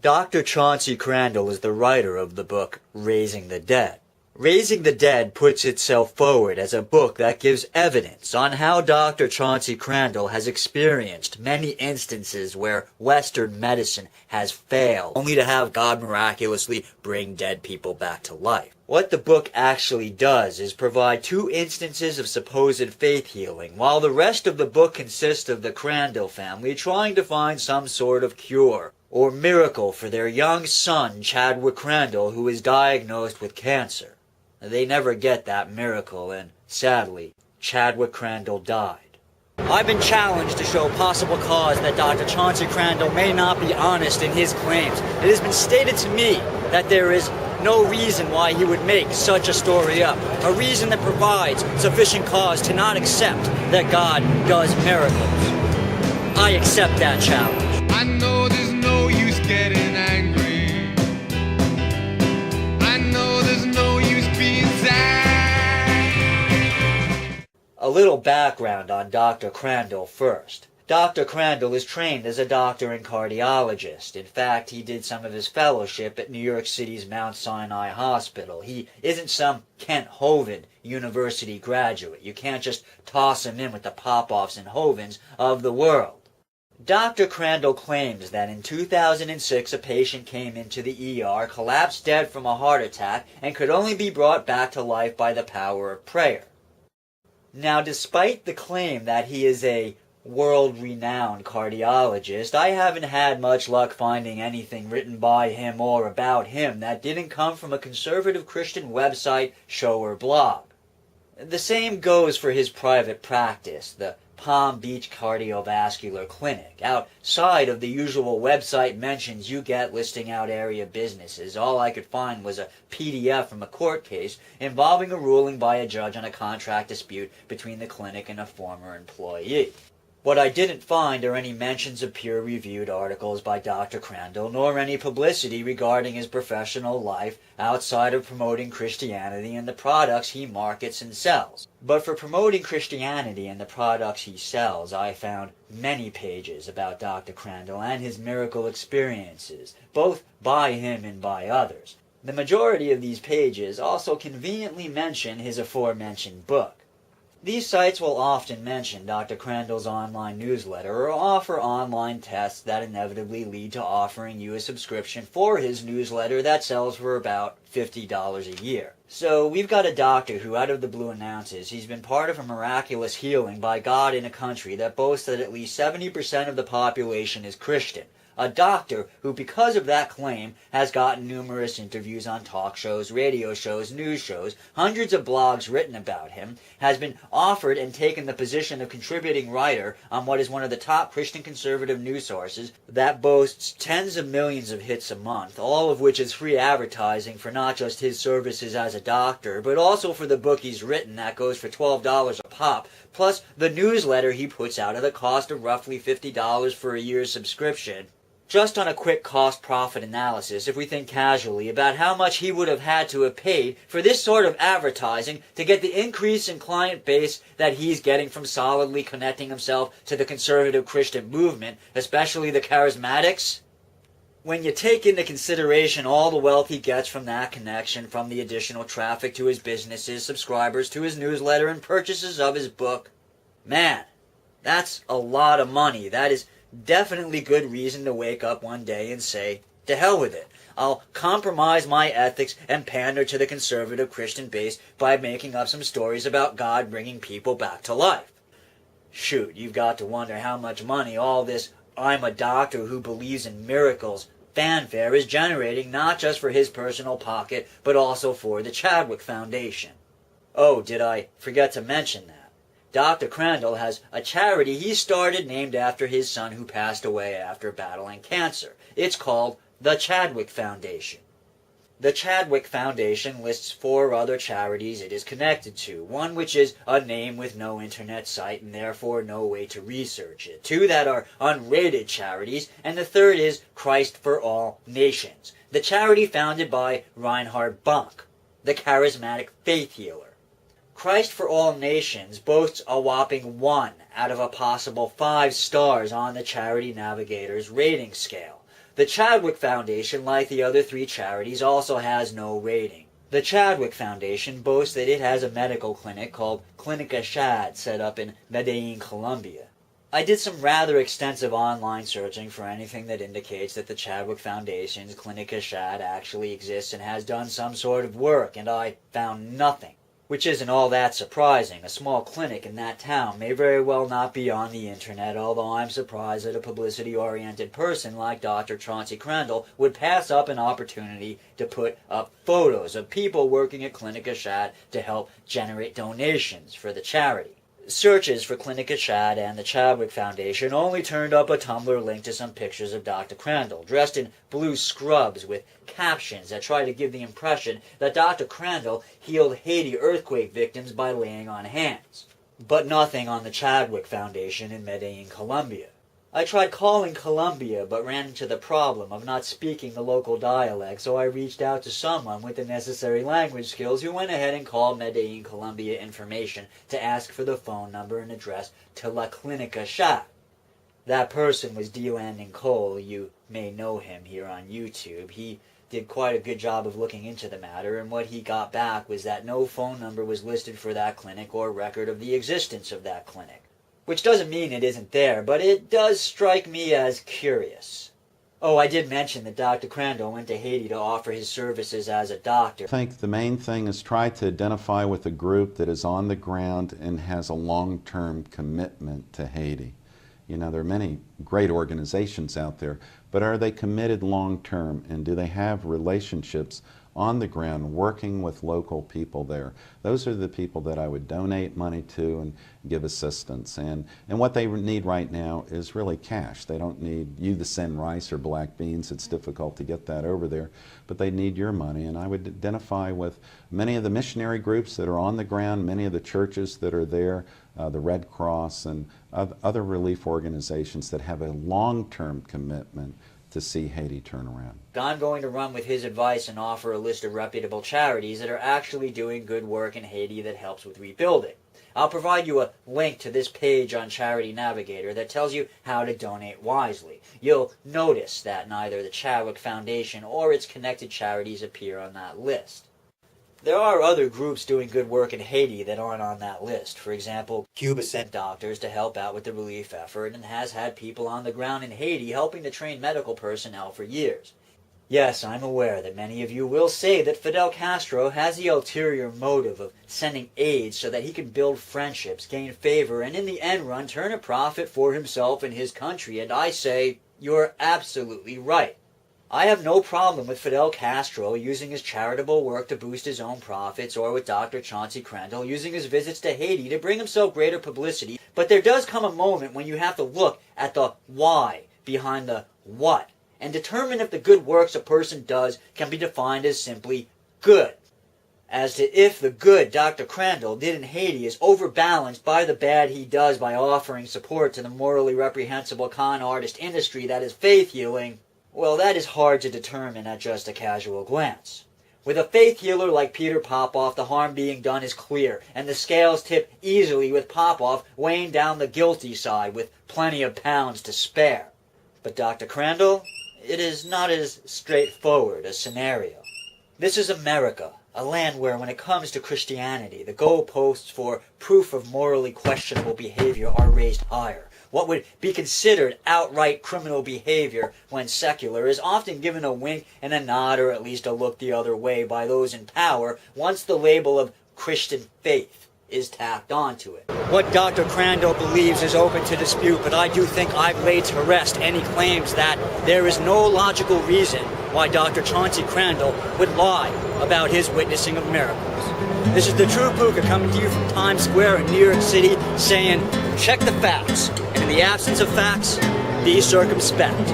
Dr. Chauncey Crandall is the writer of the book Raising the Dead. Raising the Dead puts itself forward as a book that gives evidence on how Dr. Chauncey Crandall has experienced many instances where Western medicine has failed, only to have God miraculously bring dead people back to life. What the book actually does is provide 2 instances of supposed faith healing, while the rest of the book consists of the Crandall family trying to find some sort of cure or miracle for their young son, Chadwick Crandall, who is diagnosed with cancer. They never get that miracle, and sadly, Chadwick Crandall died. I've been challenged to show possible cause that Dr. Chauncey Crandall may not be honest in his claims. It has been stated to me that there is no reason why he would make such a story up, a reason that provides sufficient cause to not accept that God does miracles. I accept that challenge. I know there's no use getting angry. I know there's no use being sad. A little background on Dr. Crandall first. Dr. Crandall is trained as a doctor and cardiologist. In fact, he did some of his fellowship at New York City's Mount Sinai Hospital. He isn't some Kent Hovind University graduate. You can't just toss him in with the Popoffs and Hovinds of the world. Dr. Crandall claims that in 2006 a patient came into the ER, collapsed dead from a heart attack, and could only be brought back to life by the power of prayer. Now, despite the claim that he is a world-renowned cardiologist, I haven't had much luck finding anything written by him or about him that didn't come from a conservative Christian website, show, or blog. The same goes for his private practice, the Palm Beach Cardiovascular Clinic. Outside of the usual website mentions you get listing out area businesses, all I could find was a PDF from a court case involving a ruling by a judge on a contract dispute between the clinic and a former employee. What I didn't find are any mentions of peer-reviewed articles by Dr. Crandall, nor any publicity regarding his professional life outside of promoting Christianity and the products he markets and sells. But for promoting Christianity and the products he sells, I found many pages about Dr. Crandall and his miracle experiences, both by him and by others. The majority of these pages also conveniently mention his aforementioned book. These sites will often mention Dr. Crandall's online newsletter or offer online tests that inevitably lead to offering you a subscription for his newsletter that sells for about $50 a year. So we've got a doctor who out of the blue announces he's been part of a miraculous healing by God in a country that boasts that at least 70% of the population is Christian. A doctor who, because of that claim, has gotten numerous interviews on talk shows, radio shows, news shows, hundreds of blogs written about him, has been offered and taken the position of contributing writer on what is one of the top Christian conservative news sources that boasts tens of millions of hits a month, all of which is free advertising for not just his services as a doctor, but also for the book he's written that goes for $12 a pop, plus the newsletter he puts out at a cost of roughly $50 for a year's subscription. Just on a quick cost-profit analysis, if we think casually about how much he would have had to have paid for this sort of advertising to get the increase in client base that he's getting from solidly connecting himself to the conservative Christian movement, especially the charismatics, when you take into consideration all the wealth he gets from that connection, from the additional traffic to his businesses, subscribers to his newsletter, and purchases of his book, man, that's a lot of money. That is definitely good reason to wake up one day and say, to hell with it. I'll compromise my ethics and pander to the conservative Christian base by making up some stories about God bringing people back to life. Shoot, you've got to wonder how much money all this "I'm a doctor who believes in miracles" fanfare is generating, not just for his personal pocket, but also for the Chadwick Foundation. Oh, did I forget to mention that? Dr. Crandall has a charity he started named after his son who passed away after battling cancer. It's called the Chadwick Foundation. The Chadwick Foundation lists 4 other charities it is connected to, one which is a name with no internet site and therefore no way to research it, 2 that are unrated charities, and the third is Christ for All Nations, the charity founded by Reinhard Bonk, the charismatic faith healer. Christ for All Nations boasts a whopping 1 out of a possible 5 stars on the Charity Navigator's rating scale. The Chadwick Foundation, like the other three charities, also has no rating. The Chadwick Foundation boasts that it has a medical clinic called Clinica Chad set up in Medellin, Colombia. I did some rather extensive online searching for anything that indicates that the Chadwick Foundation's Clinica Chad actually exists and has done some sort of work, and I found nothing. Which isn't all that surprising. A small clinic in that town may very well not be on the internet, although I'm surprised that a publicity-oriented person like Dr. Chauncey Crandall would pass up an opportunity to put up photos of people working at Clinica Chad to help generate donations for the charity. Searches for Clinica Chad and the Chadwick Foundation only turned up a Tumblr link to some pictures of Dr. Crandall, dressed in blue scrubs with captions that try to give the impression that Dr. Crandall healed Haiti earthquake victims by laying on hands. But nothing on the Chadwick Foundation in Medellin, Colombia. I tried calling Colombia, but ran into the problem of not speaking the local dialect, so I reached out to someone with the necessary language skills who went ahead and called Medellin, Colombia information to ask for the phone number and address to La Clinica Chad. That person was D. Landon Cole. You may know him here on YouTube. He did quite a good job of looking into the matter, and what he got back was that no phone number was listed for that clinic or record of the existence of that clinic. Which doesn't mean it isn't there, but it does strike me as curious. Oh, I did mention that Dr. Crandall went to Haiti to offer his services as a doctor. I think the main thing is try to identify with a group that is on the ground and has a long-term commitment to Haiti. You know, there are many great organizations out there, but are they committed long-term, and do they have relationships on the ground working with local people there? Those are the people that I would donate money to and give assistance. And what they need right now is really cash. They don't need you to send rice or black beans. It's difficult to get that over there, but they need your money. And I would identify with many of the missionary groups that are on the ground, many of the churches that are there, the Red Cross and other relief organizations that have a long-term commitment to see Haiti turn around. I'm going to run with his advice and offer a list of reputable charities that are actually doing good work in Haiti that helps with rebuilding. I'll provide you a link to this page on Charity Navigator that tells you how to donate wisely. You'll notice that neither the Chadwick Foundation or its connected charities appear on that list. There are other groups doing good work in Haiti that aren't on that list. For example, Cuba sent doctors to help out with the relief effort and has had people on the ground in Haiti helping to train medical personnel for years. Yes, I'm aware that many of you will say that Fidel Castro has the ulterior motive of sending aid so that he can build friendships, gain favor, and in the end run turn a profit for himself and his country, and I say, you're absolutely right. I have no problem with Fidel Castro using his charitable work to boost his own profits, or with Dr. Chauncey Crandall using his visits to Haiti to bring himself greater publicity, but there does come a moment when you have to look at the why behind the what, and determine if the good works a person does can be defined as simply good. As to if the good Dr. Crandall did in Haiti is overbalanced by the bad he does by offering support to the morally reprehensible con artist industry that is faith healing, well, that is hard to determine at just a casual glance. With a faith healer like Peter Popoff, the harm being done is clear, and the scales tip easily with Popoff weighing down the guilty side with plenty of pounds to spare. But Dr. Crandall, it is not as straightforward a scenario. This is America, a land where, when it comes to Christianity, the goalposts for proof of morally questionable behavior are raised higher. What would be considered outright criminal behavior when secular is often given a wink and a nod, or at least a look the other way, by those in power once the label of Christian faith is tacked onto it. What Dr. Crandall believes is open to dispute, but I do think I've laid to rest any claims that there is no logical reason why Dr. Chauncey Crandall would lie about his witnessing of miracles. This is the True Puka coming to you from Times Square in New York City, saying, check the facts, and in the absence of facts, be circumspect.